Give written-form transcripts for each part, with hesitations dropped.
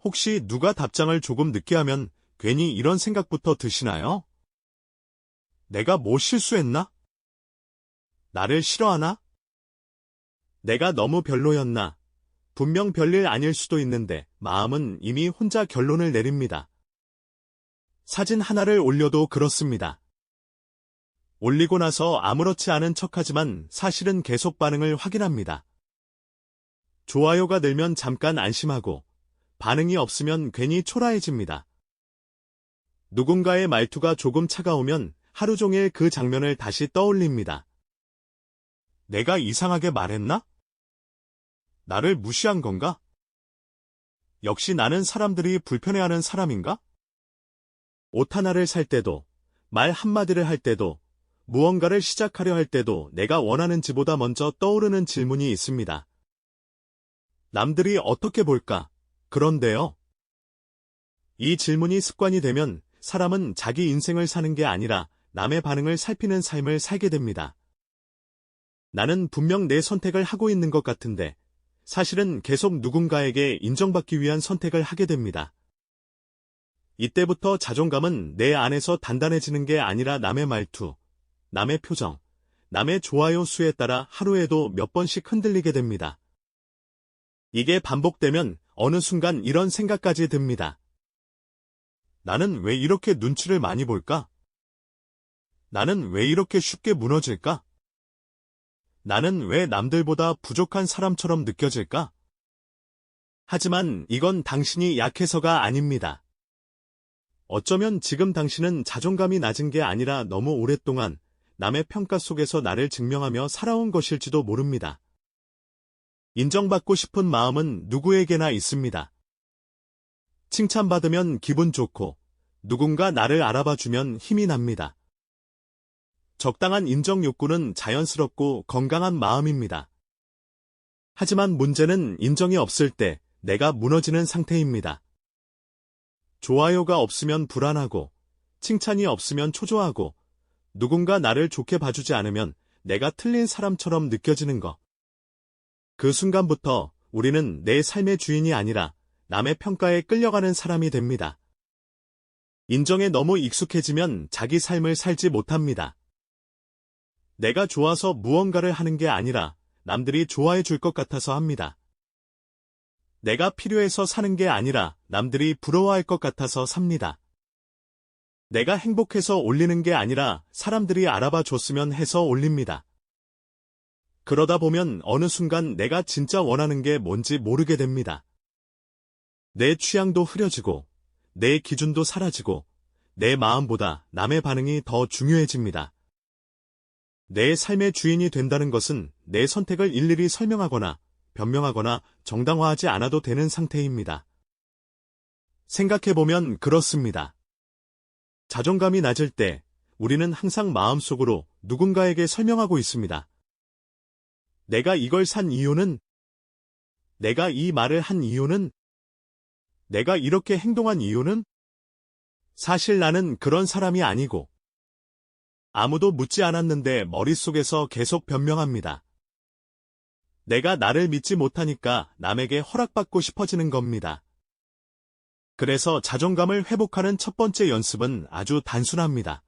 혹시 누가 답장을 조금 늦게 하면 괜히 이런 생각부터 드시나요? 내가 뭐 실수했나? 나를 싫어하나? 내가 너무 별로였나? 분명 별일 아닐 수도 있는데 마음은 이미 혼자 결론을 내립니다. 사진 하나를 올려도 그렇습니다. 올리고 나서 아무렇지 않은 척하지만 사실은 계속 반응을 확인합니다. 좋아요가 늘면 잠깐 안심하고 반응이 없으면 괜히 초라해집니다. 누군가의 말투가 조금 차가우면 하루 종일 그 장면을 다시 떠올립니다. 내가 이상하게 말했나? 나를 무시한 건가? 역시 나는 사람들이 불편해하는 사람인가? 옷 하나를 살 때도, 말 한마디를 할 때도, 무언가를 시작하려 할 때도 내가 원하는지보다 먼저 떠오르는 질문이 있습니다. 남들이 어떻게 볼까? 그런데요. 이 질문이 습관이 되면 사람은 자기 인생을 사는 게 아니라 남의 반응을 살피는 삶을 살게 됩니다. 나는 분명 내 선택을 하고 있는 것 같은데 사실은 계속 누군가에게 인정받기 위한 선택을 하게 됩니다. 이때부터 자존감은 내 안에서 단단해지는 게 아니라 남의 말투, 남의 표정, 남의 좋아요 수에 따라 하루에도 몇 번씩 흔들리게 됩니다. 이게 반복되면 어느 순간 이런 생각까지 듭니다. 나는 왜 이렇게 눈치를 많이 볼까? 나는 왜 이렇게 쉽게 무너질까? 나는 왜 남들보다 부족한 사람처럼 느껴질까? 하지만 이건 당신이 약해서가 아닙니다. 어쩌면 지금 당신은 자존감이 낮은 게 아니라 너무 오랫동안 남의 평가 속에서 나를 증명하며 살아온 것일지도 모릅니다. 인정받고 싶은 마음은 누구에게나 있습니다. 칭찬받으면 기분 좋고 누군가 나를 알아봐주면 힘이 납니다. 적당한 인정 욕구는 자연스럽고 건강한 마음입니다. 하지만 문제는 인정이 없을 때 내가 무너지는 상태입니다. 좋아요가 없으면 불안하고 칭찬이 없으면 초조하고 누군가 나를 좋게 봐주지 않으면 내가 틀린 사람처럼 느껴지는 것. 그 순간부터 우리는 내 삶의 주인이 아니라 남의 평가에 끌려가는 사람이 됩니다. 인정에 너무 익숙해지면 자기 삶을 살지 못합니다. 내가 좋아서 무언가를 하는 게 아니라 남들이 좋아해 줄 것 같아서 합니다. 내가 필요해서 사는 게 아니라 남들이 부러워할 것 같아서 삽니다. 내가 행복해서 올리는 게 아니라 사람들이 알아봐 줬으면 해서 올립니다. 그러다 보면 어느 순간 내가 진짜 원하는 게 뭔지 모르게 됩니다. 내 취향도 흐려지고, 내 기준도 사라지고, 내 마음보다 남의 반응이 더 중요해집니다. 내 삶의 주인이 된다는 것은 내 선택을 일일이 설명하거나 변명하거나 정당화하지 않아도 되는 상태입니다. 생각해보면 그렇습니다. 자존감이 낮을 때 우리는 항상 마음속으로 누군가에게 설명하고 있습니다. 내가 이걸 산 이유는, 내가 이 말을 한 이유는, 내가 이렇게 행동한 이유는, 사실 나는 그런 사람이 아니고, 아무도 묻지 않았는데 머릿속에서 계속 변명합니다. 내가 나를 믿지 못하니까 남에게 허락받고 싶어지는 겁니다. 그래서 자존감을 회복하는 첫 번째 연습은 아주 단순합니다.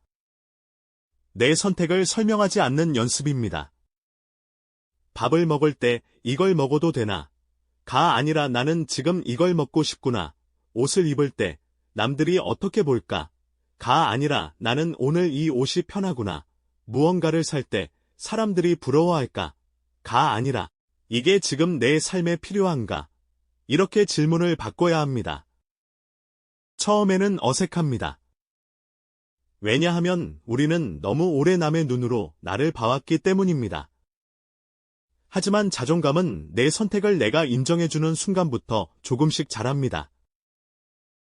내 선택을 설명하지 않는 연습입니다. 밥을 먹을 때 이걸 먹어도 되나? 가 아니라 나는 지금 이걸 먹고 싶구나. 옷을 입을 때 남들이 어떻게 볼까? 가 아니라 나는 오늘 이 옷이 편하구나. 무언가를 살 때 사람들이 부러워할까? 가 아니라 이게 지금 내 삶에 필요한가? 이렇게 질문을 바꿔야 합니다. 처음에는 어색합니다. 왜냐하면 우리는 너무 오래 남의 눈으로 나를 봐왔기 때문입니다. 하지만 자존감은 내 선택을 내가 인정해주는 순간부터 조금씩 자랍니다.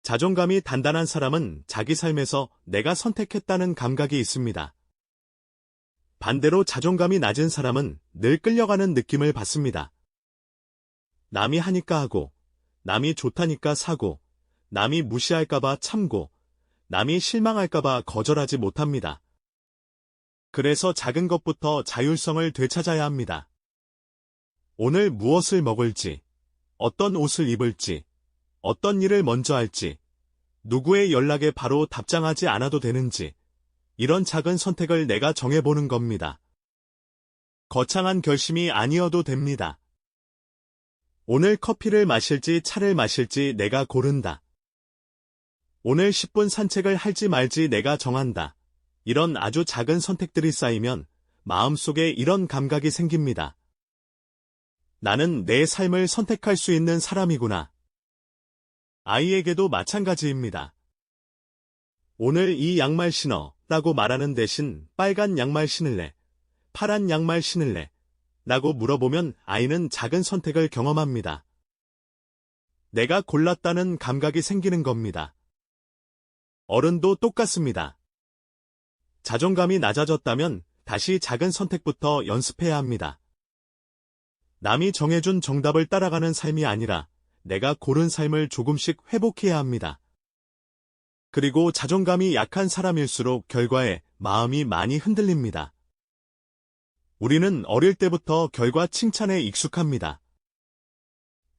자존감이 단단한 사람은 자기 삶에서 내가 선택했다는 감각이 있습니다. 반대로 자존감이 낮은 사람은 늘 끌려가는 느낌을 받습니다. 남이 하니까 하고, 남이 좋다니까 사고, 남이 무시할까봐 참고, 남이 실망할까봐 거절하지 못합니다. 그래서 작은 것부터 자율성을 되찾아야 합니다. 오늘 무엇을 먹을지, 어떤 옷을 입을지, 어떤 일을 먼저 할지, 누구의 연락에 바로 답장하지 않아도 되는지, 이런 작은 선택을 내가 정해보는 겁니다. 거창한 결심이 아니어도 됩니다. 오늘 커피를 마실지 차를 마실지 내가 고른다. 오늘 10분 산책을 할지 말지 내가 정한다. 이런 아주 작은 선택들이 쌓이면 마음속에 이런 감각이 생깁니다. 나는 내 삶을 선택할 수 있는 사람이구나. 아이에게도 마찬가지입니다. 오늘 이 양말 신어 라고 말하는 대신 빨간 양말 신을래, 파란 양말 신을래 라고 물어보면 아이는 작은 선택을 경험합니다. 내가 골랐다는 감각이 생기는 겁니다. 어른도 똑같습니다. 자존감이 낮아졌다면 다시 작은 선택부터 연습해야 합니다. 남이 정해준 정답을 따라가는 삶이 아니라 내가 고른 삶을 조금씩 회복해야 합니다. 그리고 자존감이 약한 사람일수록 결과에 마음이 많이 흔들립니다. 우리는 어릴 때부터 결과 칭찬에 익숙합니다.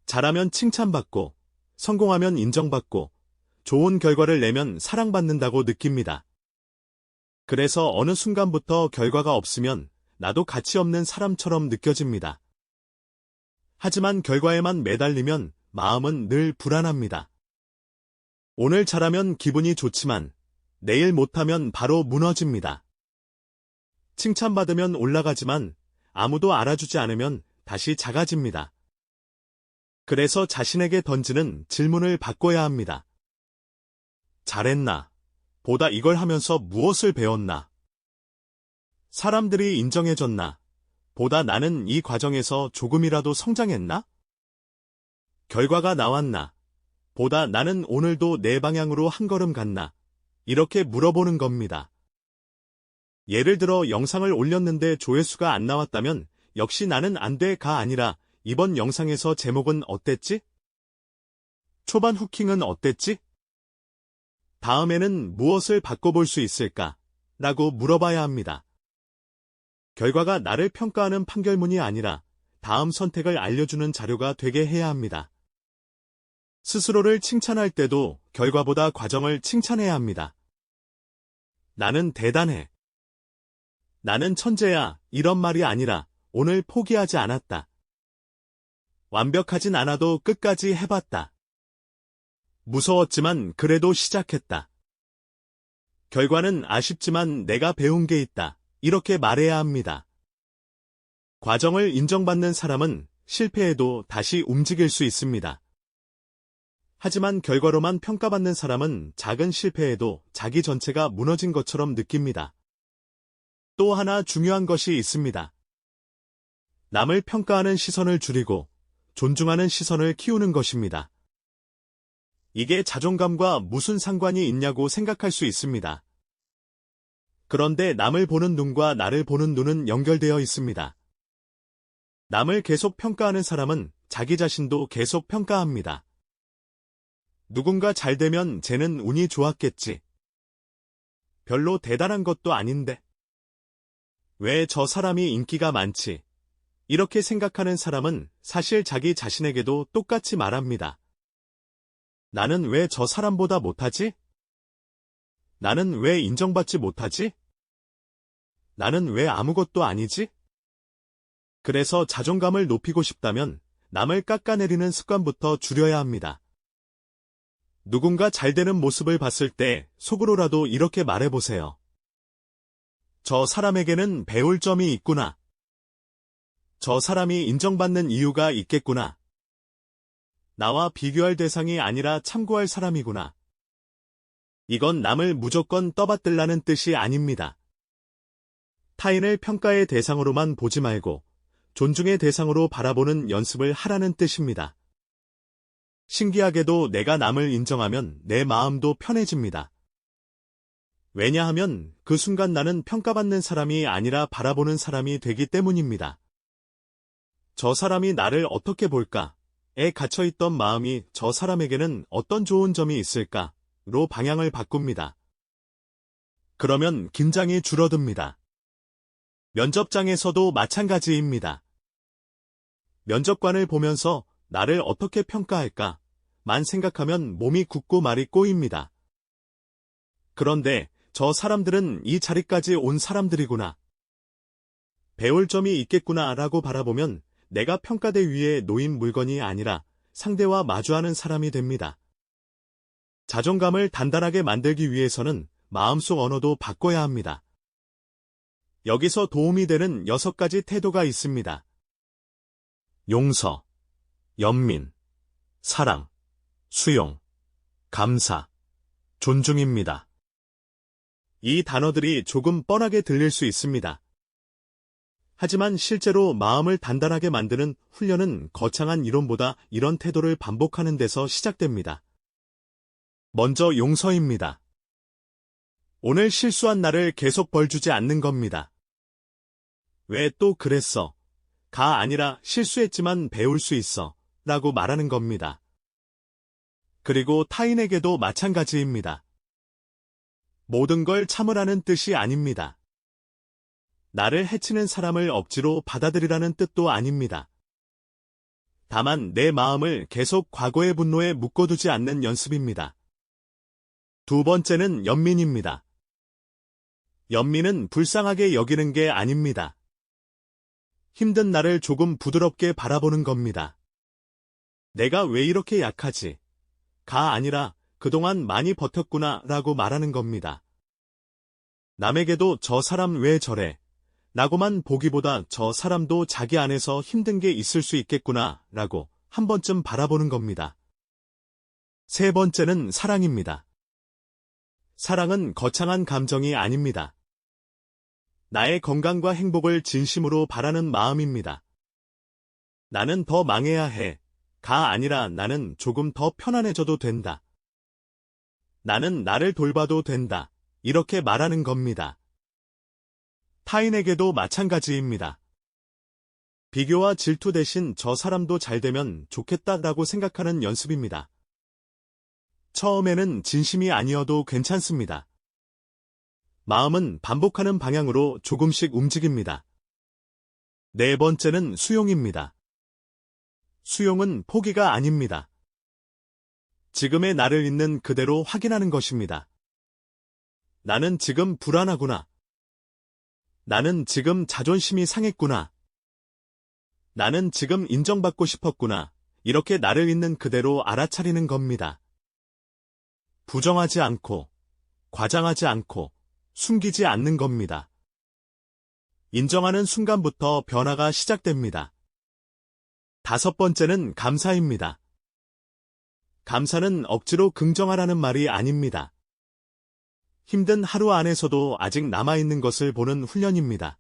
잘하면 칭찬받고, 성공하면 인정받고, 좋은 결과를 내면 사랑받는다고 느낍니다. 그래서 어느 순간부터 결과가 없으면 나도 가치 없는 사람처럼 느껴집니다. 하지만 결과에만 매달리면 마음은 늘 불안합니다. 오늘 잘하면 기분이 좋지만 내일 못하면 바로 무너집니다. 칭찬받으면 올라가지만 아무도 알아주지 않으면 다시 작아집니다. 그래서 자신에게 던지는 질문을 바꿔야 합니다. 잘했나? 보다 이걸 하면서 무엇을 배웠나? 사람들이 인정해줬나? 보다 나는 이 과정에서 조금이라도 성장했나? 결과가 나왔나? 보다 나는 오늘도 내 방향으로 한 걸음 갔나? 이렇게 물어보는 겁니다. 예를 들어 영상을 올렸는데 조회수가 안 나왔다면 역시 나는 안 돼가 아니라 이번 영상에서 제목은 어땠지? 초반 후킹은 어땠지? 다음에는 무엇을 바꿔볼 수 있을까? 라고 물어봐야 합니다. 결과가 나를 평가하는 판결문이 아니라 다음 선택을 알려주는 자료가 되게 해야 합니다. 스스로를 칭찬할 때도 결과보다 과정을 칭찬해야 합니다. 나는 대단해. 나는 천재야. 이런 말이 아니라 오늘 포기하지 않았다. 완벽하진 않아도 끝까지 해봤다. 무서웠지만 그래도 시작했다. 결과는 아쉽지만 내가 배운 게 있다. 이렇게 말해야 합니다. 과정을 인정받는 사람은 실패해도 다시 움직일 수 있습니다. 하지만 결과로만 평가받는 사람은 작은 실패에도 자기 전체가 무너진 것처럼 느낍니다. 또 하나 중요한 것이 있습니다. 남을 평가하는 시선을 줄이고 존중하는 시선을 키우는 것입니다. 이게 자존감과 무슨 상관이 있냐고 생각할 수 있습니다. 그런데 남을 보는 눈과 나를 보는 눈은 연결되어 있습니다. 남을 계속 평가하는 사람은 자기 자신도 계속 평가합니다. 누군가 잘 되면 쟤는 운이 좋았겠지. 별로 대단한 것도 아닌데. 왜 저 사람이 인기가 많지? 이렇게 생각하는 사람은 사실 자기 자신에게도 똑같이 말합니다. 나는 왜 저 사람보다 못하지? 나는 왜 인정받지 못하지? 나는 왜 아무것도 아니지? 그래서 자존감을 높이고 싶다면 남을 깎아내리는 습관부터 줄여야 합니다. 누군가 잘 되는 모습을 봤을 때 속으로라도 이렇게 말해보세요. 저 사람에게는 배울 점이 있구나. 저 사람이 인정받는 이유가 있겠구나. 나와 비교할 대상이 아니라 참고할 사람이구나. 이건 남을 무조건 떠받들라는 뜻이 아닙니다. 타인을 평가의 대상으로만 보지 말고 존중의 대상으로 바라보는 연습을 하라는 뜻입니다. 신기하게도 내가 남을 인정하면 내 마음도 편해집니다. 왜냐하면 그 순간 나는 평가받는 사람이 아니라 바라보는 사람이 되기 때문입니다. 저 사람이 나를 어떻게 볼까?에 갇혀있던 마음이 저 사람에게는 어떤 좋은 점이 있을까?로 방향을 바꿉니다. 그러면 긴장이 줄어듭니다. 면접장에서도 마찬가지입니다. 면접관을 보면서 나를 어떻게 평가할까? 만 생각하면 몸이 굳고 말이 꼬입니다. 그런데 저 사람들은 이 자리까지 온 사람들이구나. 배울 점이 있겠구나 라고 바라보면 내가 평가대 위에 놓인 물건이 아니라 상대와 마주하는 사람이 됩니다. 자존감을 단단하게 만들기 위해서는 마음속 언어도 바꿔야 합니다. 여기서 도움이 되는 6가지 태도가 있습니다. 용서, 연민, 사랑, 수용, 감사, 존중입니다. 이 단어들이 조금 뻔하게 들릴 수 있습니다. 하지만 실제로 마음을 단단하게 만드는 훈련은 거창한 이론보다 이런 태도를 반복하는 데서 시작됩니다. 먼저 용서입니다. 오늘 실수한 나를 계속 벌주지 않는 겁니다. 왜 또 그랬어? 가 아니라 실수했지만 배울 수 있어 라고 말하는 겁니다. 그리고 타인에게도 마찬가지입니다. 모든 걸 참으라는 뜻이 아닙니다. 나를 해치는 사람을 억지로 받아들이라는 뜻도 아닙니다. 다만 내 마음을 계속 과거의 분노에 묶어두지 않는 연습입니다. 두 번째는 연민입니다. 연민은 불쌍하게 여기는 게 아닙니다. 힘든 나를 조금 부드럽게 바라보는 겁니다. 내가 왜 이렇게 약하지? 가 아니라 그동안 많이 버텼구나 라고 말하는 겁니다. 남에게도 저 사람 왜 저래? 라고만 보기보다 저 사람도 자기 안에서 힘든 게 있을 수 있겠구나 라고 한 번쯤 바라보는 겁니다. 세 번째는 사랑입니다. 사랑은 거창한 감정이 아닙니다. 나의 건강과 행복을 진심으로 바라는 마음입니다. 나는 더 망해야 해. 가 아니라 나는 조금 더 편안해져도 된다. 나는 나를 돌봐도 된다. 이렇게 말하는 겁니다. 타인에게도 마찬가지입니다. 비교와 질투 대신 저 사람도 잘 되면 좋겠다라고 생각하는 연습입니다. 처음에는 진심이 아니어도 괜찮습니다. 마음은 반복하는 방향으로 조금씩 움직입니다. 네 번째는 수용입니다. 수용은 포기가 아닙니다. 지금의 나를 있는 그대로 확인하는 것입니다. 나는 지금 불안하구나. 나는 지금 자존심이 상했구나. 나는 지금 인정받고 싶었구나. 이렇게 나를 있는 그대로 알아차리는 겁니다. 부정하지 않고, 과장하지 않고, 숨기지 않는 겁니다. 인정하는 순간부터 변화가 시작됩니다. 다섯 번째는 감사입니다. 감사는 억지로 긍정하라는 말이 아닙니다. 힘든 하루 안에서도 아직 남아있는 것을 보는 훈련입니다.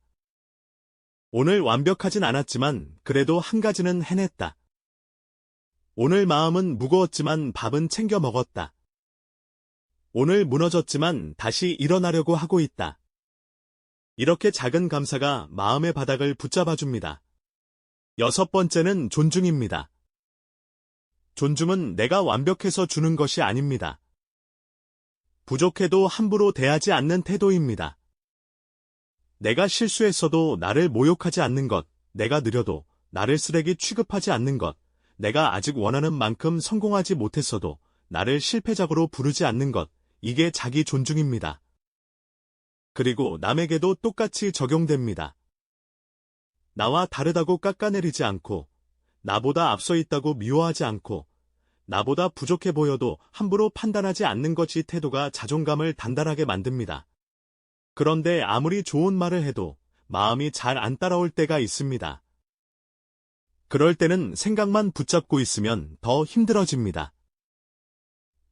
오늘 완벽하진 않았지만 그래도 한 가지는 해냈다. 오늘 마음은 무거웠지만 밥은 챙겨 먹었다. 오늘 무너졌지만 다시 일어나려고 하고 있다. 이렇게 작은 감사가 마음의 바닥을 붙잡아줍니다. 여섯 번째는 존중입니다. 존중은 내가 완벽해서 주는 것이 아닙니다. 부족해도 함부로 대하지 않는 태도입니다. 내가 실수했어도 나를 모욕하지 않는 것, 내가 느려도 나를 쓰레기 취급하지 않는 것, 내가 아직 원하는 만큼 성공하지 못했어도 나를 실패작으로 부르지 않는 것, 이게 자기 존중입니다. 그리고 남에게도 똑같이 적용됩니다. 나와 다르다고 깎아내리지 않고, 나보다 앞서 있다고 미워하지 않고, 나보다 부족해 보여도 함부로 판단하지 않는 것이 태도가 자존감을 단단하게 만듭니다. 그런데 아무리 좋은 말을 해도 마음이 잘 안 따라올 때가 있습니다. 그럴 때는 생각만 붙잡고 있으면 더 힘들어집니다.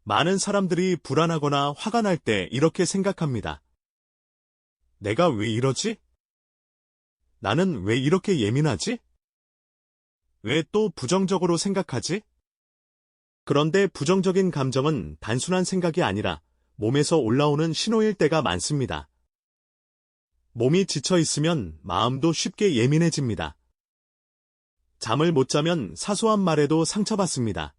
많은 사람들이 불안하거나 화가 날 때 이렇게 생각합니다. 내가 왜 이러지? 나는 왜 이렇게 예민하지? 왜 또 부정적으로 생각하지? 그런데 부정적인 감정은 단순한 생각이 아니라 몸에서 올라오는 신호일 때가 많습니다. 몸이 지쳐 있으면 마음도 쉽게 예민해집니다. 잠을 못 자면 사소한 말에도 상처받습니다.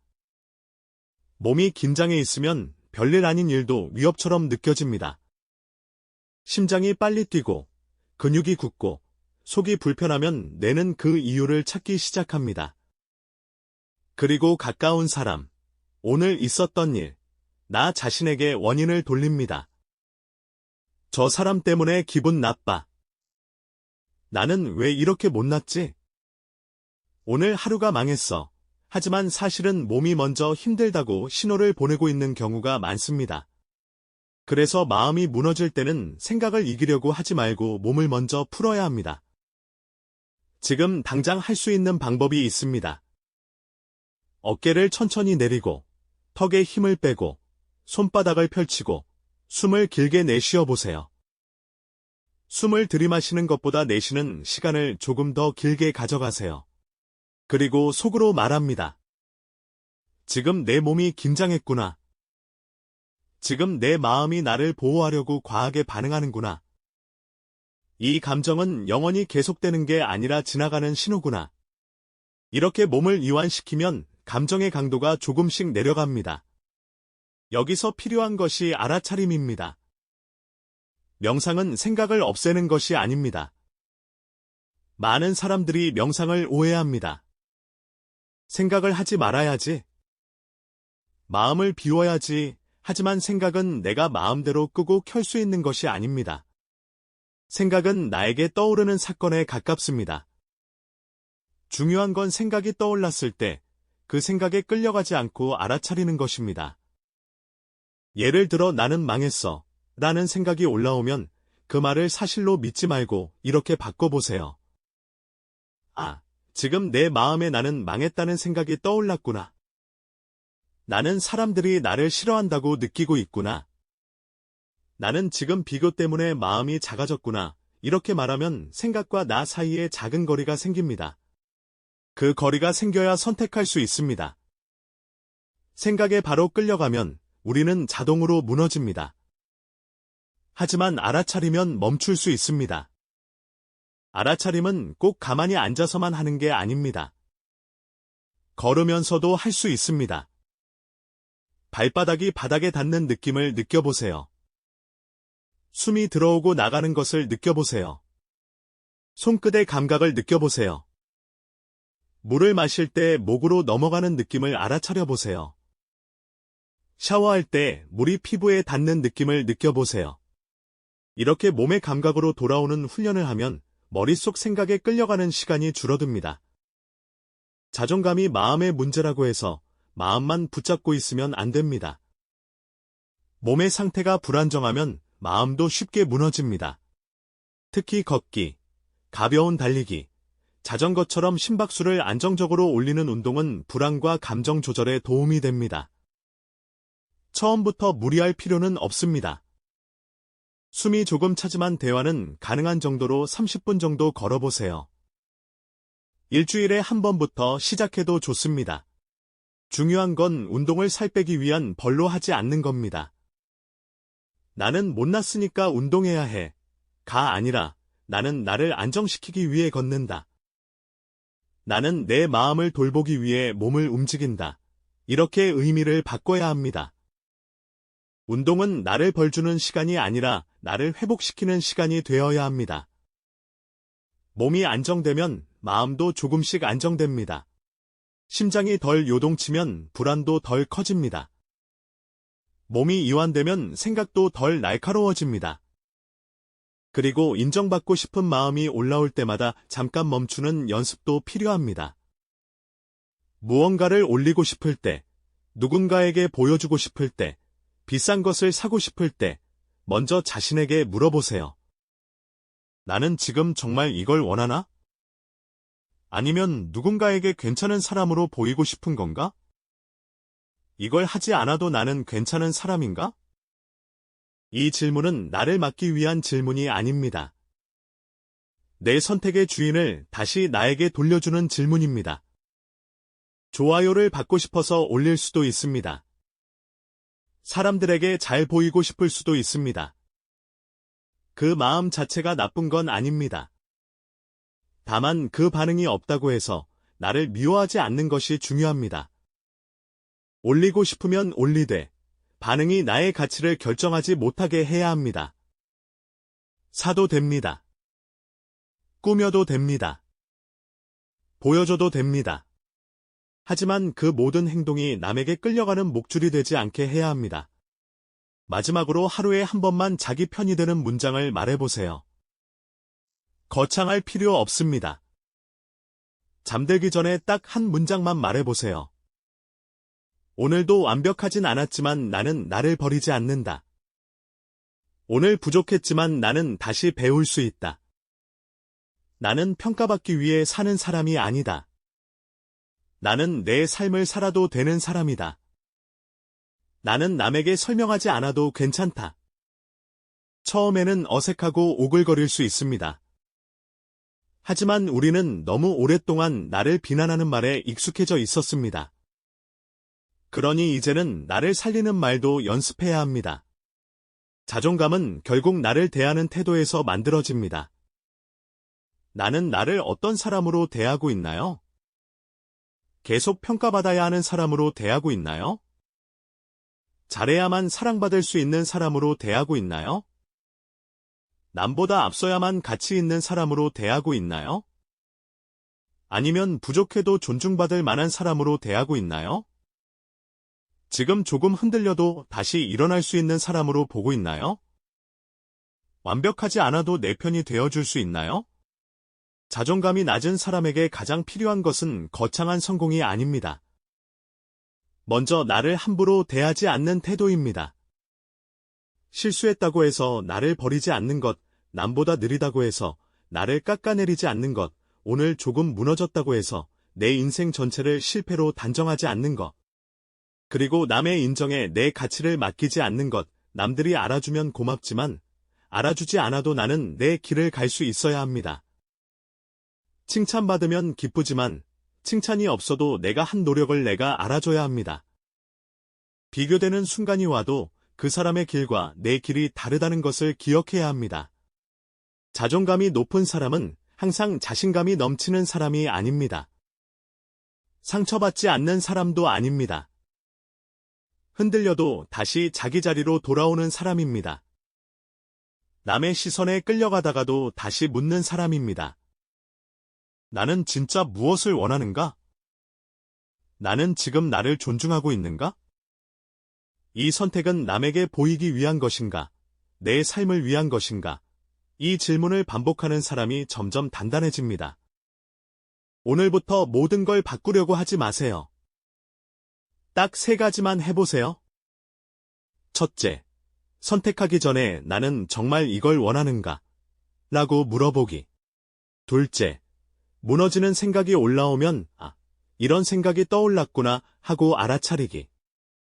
몸이 긴장해 있으면 별일 아닌 일도 위협처럼 느껴집니다. 심장이 빨리 뛰고 근육이 굳고 속이 불편하면 뇌는 그 이유를 찾기 시작합니다. 그리고 가까운 사람, 오늘 있었던 일, 나 자신에게 원인을 돌립니다. 저 사람 때문에 기분 나빠. 나는 왜 이렇게 못났지? 오늘 하루가 망했어. 하지만 사실은 몸이 먼저 힘들다고 신호를 보내고 있는 경우가 많습니다. 그래서 마음이 무너질 때는 생각을 이기려고 하지 말고 몸을 먼저 풀어야 합니다. 지금 당장 할 수 있는 방법이 있습니다. 어깨를 천천히 내리고, 턱에 힘을 빼고, 손바닥을 펼치고, 숨을 길게 내쉬어 보세요. 숨을 들이마시는 것보다 내쉬는 시간을 조금 더 길게 가져가세요. 그리고 속으로 말합니다. 지금 내 몸이 긴장했구나. 지금 내 마음이 나를 보호하려고 과하게 반응하는구나. 이 감정은 영원히 계속되는 게 아니라 지나가는 신호구나. 이렇게 몸을 이완시키면 감정의 강도가 조금씩 내려갑니다. 여기서 필요한 것이 알아차림입니다. 명상은 생각을 없애는 것이 아닙니다. 많은 사람들이 명상을 오해합니다. 생각을 하지 말아야지. 마음을 비워야지. 하지만 생각은 내가 마음대로 끄고 켤 수 있는 것이 아닙니다. 생각은 나에게 떠오르는 사건에 가깝습니다. 중요한 건 생각이 떠올랐을 때 그 생각에 끌려가지 않고 알아차리는 것입니다. 예를 들어 나는 망했어 라는 생각이 올라오면 그 말을 사실로 믿지 말고 이렇게 바꿔보세요. 아, 지금 내 마음에 나는 망했다는 생각이 떠올랐구나. 나는 사람들이 나를 싫어한다고 느끼고 있구나. 나는 지금 비교 때문에 마음이 작아졌구나. 이렇게 말하면 생각과 나 사이에 작은 거리가 생깁니다. 그 거리가 생겨야 선택할 수 있습니다. 생각에 바로 끌려가면 우리는 자동으로 무너집니다. 하지만 알아차리면 멈출 수 있습니다. 알아차림은 꼭 가만히 앉아서만 하는 게 아닙니다. 걸으면서도 할 수 있습니다. 발바닥이 바닥에 닿는 느낌을 느껴보세요. 숨이 들어오고 나가는 것을 느껴보세요. 손끝의 감각을 느껴보세요. 물을 마실 때 목으로 넘어가는 느낌을 알아차려 보세요. 샤워할 때 물이 피부에 닿는 느낌을 느껴보세요. 이렇게 몸의 감각으로 돌아오는 훈련을 하면 머릿속 생각에 끌려가는 시간이 줄어듭니다. 자존감이 마음의 문제라고 해서 마음만 붙잡고 있으면 안 됩니다. 몸의 상태가 불안정하면 마음도 쉽게 무너집니다. 특히 걷기, 가벼운 달리기, 자전거처럼 심박수를 안정적으로 올리는 운동은 불안과 감정 조절에 도움이 됩니다. 처음부터 무리할 필요는 없습니다. 숨이 조금 차지만 대화는 가능한 정도로 30분 정도 걸어보세요. 일주일에 한 번부터 시작해도 좋습니다. 중요한 건 운동을 살 빼기 위한 벌로 하지 않는 겁니다. 나는 못났으니까 운동해야 해. 가 아니라 나는 나를 안정시키기 위해 걷는다. 나는 내 마음을 돌보기 위해 몸을 움직인다. 이렇게 의미를 바꿔야 합니다. 운동은 나를 벌주는 시간이 아니라 나를 회복시키는 시간이 되어야 합니다. 몸이 안정되면 마음도 조금씩 안정됩니다. 심장이 덜 요동치면 불안도 덜 커집니다. 몸이 이완되면 생각도 덜 날카로워집니다. 그리고 인정받고 싶은 마음이 올라올 때마다 잠깐 멈추는 연습도 필요합니다. 무언가를 올리고 싶을 때, 누군가에게 보여주고 싶을 때, 비싼 것을 사고 싶을 때, 먼저 자신에게 물어보세요. 나는 지금 정말 이걸 원하나? 아니면 누군가에게 괜찮은 사람으로 보이고 싶은 건가? 이걸 하지 않아도 나는 괜찮은 사람인가? 이 질문은 나를 막기 위한 질문이 아닙니다. 내 선택의 주인을 다시 나에게 돌려주는 질문입니다. 좋아요를 받고 싶어서 올릴 수도 있습니다. 사람들에게 잘 보이고 싶을 수도 있습니다. 그 마음 자체가 나쁜 건 아닙니다. 다만 그 반응이 없다고 해서 나를 미워하지 않는 것이 중요합니다. 올리고 싶으면 올리되 반응이 나의 가치를 결정하지 못하게 해야 합니다. 사도 됩니다. 꾸며도 됩니다. 보여줘도 됩니다. 하지만 그 모든 행동이 남에게 끌려가는 목줄이 되지 않게 해야 합니다. 마지막으로 하루에 한 번만 자기 편이 되는 문장을 말해보세요. 거창할 필요 없습니다. 잠들기 전에 딱 한 문장만 말해보세요. 오늘도 완벽하진 않았지만 나는 나를 버리지 않는다. 오늘 부족했지만 나는 다시 배울 수 있다. 나는 평가받기 위해 사는 사람이 아니다. 나는 내 삶을 살아도 되는 사람이다. 나는 남에게 설명하지 않아도 괜찮다. 처음에는 어색하고 오글거릴 수 있습니다. 하지만 우리는 너무 오랫동안 나를 비난하는 말에 익숙해져 있었습니다. 그러니 이제는 나를 살리는 말도 연습해야 합니다. 자존감은 결국 나를 대하는 태도에서 만들어집니다. 나는 나를 어떤 사람으로 대하고 있나요? 계속 평가받아야 하는 사람으로 대하고 있나요? 잘해야만 사랑받을 수 있는 사람으로 대하고 있나요? 남보다 앞서야만 가치 있는 사람으로 대하고 있나요? 아니면 부족해도 존중받을 만한 사람으로 대하고 있나요? 지금 조금 흔들려도 다시 일어날 수 있는 사람으로 보고 있나요? 완벽하지 않아도 내 편이 되어줄 수 있나요? 자존감이 낮은 사람에게 가장 필요한 것은 거창한 성공이 아닙니다. 먼저 나를 함부로 대하지 않는 태도입니다. 실수했다고 해서 나를 버리지 않는 것, 남보다 느리다고 해서 나를 깎아내리지 않는 것, 오늘 조금 무너졌다고 해서 내 인생 전체를 실패로 단정하지 않는 것, 그리고 남의 인정에 내 가치를 맡기지 않는 것, 남들이 알아주면 고맙지만 알아주지 않아도 나는 내 길을 갈 수 있어야 합니다. 칭찬받으면 기쁘지만 칭찬이 없어도 내가 한 노력을 내가 알아줘야 합니다. 비교되는 순간이 와도 그 사람의 길과 내 길이 다르다는 것을 기억해야 합니다. 자존감이 높은 사람은 항상 자신감이 넘치는 사람이 아닙니다. 상처받지 않는 사람도 아닙니다. 흔들려도 다시 자기 자리로 돌아오는 사람입니다. 남의 시선에 끌려가다가도 다시 묻는 사람입니다. 나는 진짜 무엇을 원하는가? 나는 지금 나를 존중하고 있는가? 이 선택은 남에게 보이기 위한 것인가? 내 삶을 위한 것인가? 이 질문을 반복하는 사람이 점점 단단해집니다. 오늘부터 모든 걸 바꾸려고 하지 마세요. 딱 3가지만 해보세요. 첫째, 선택하기 전에 나는 정말 이걸 원하는가? 라고 물어보기. 둘째, 무너지는 생각이 올라오면 이런 생각이 떠올랐구나 하고 알아차리기.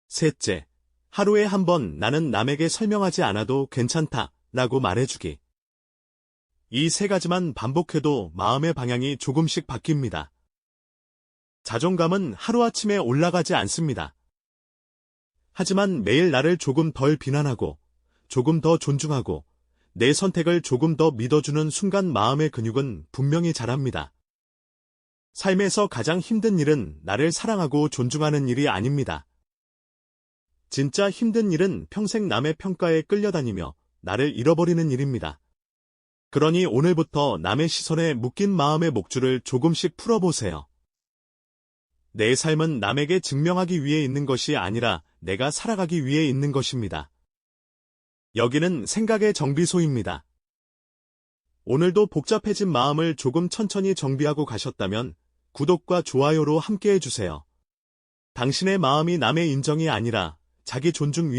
셋째, 하루에 한 번 나는 남에게 설명하지 않아도 괜찮다 라고 말해주기. 이 3가지만 반복해도 마음의 방향이 조금씩 바뀝니다. 자존감은 하루아침에 올라가지 않습니다. 하지만 매일 나를 조금 덜 비난하고, 조금 더 존중하고, 내 선택을 조금 더 믿어주는 순간 마음의 근육은 분명히 자랍니다. 삶에서 가장 힘든 일은 나를 사랑하고 존중하는 일이 아닙니다. 진짜 힘든 일은 평생 남의 평가에 끌려다니며 나를 잃어버리는 일입니다. 그러니 오늘부터 남의 시선에 묶인 마음의 목줄을 조금씩 풀어보세요. 내 삶은 남에게 증명하기 위해 있는 것이 아니라 내가 살아가기 위해 있는 것입니다. 여기는 생각의 정비소입니다. 오늘도 복잡해진 마음을 조금 천천히 정비하고 가셨다면 구독과 좋아요로 함께해 주세요. 당신의 마음이 남의 인정이 아니라 자기 존중 위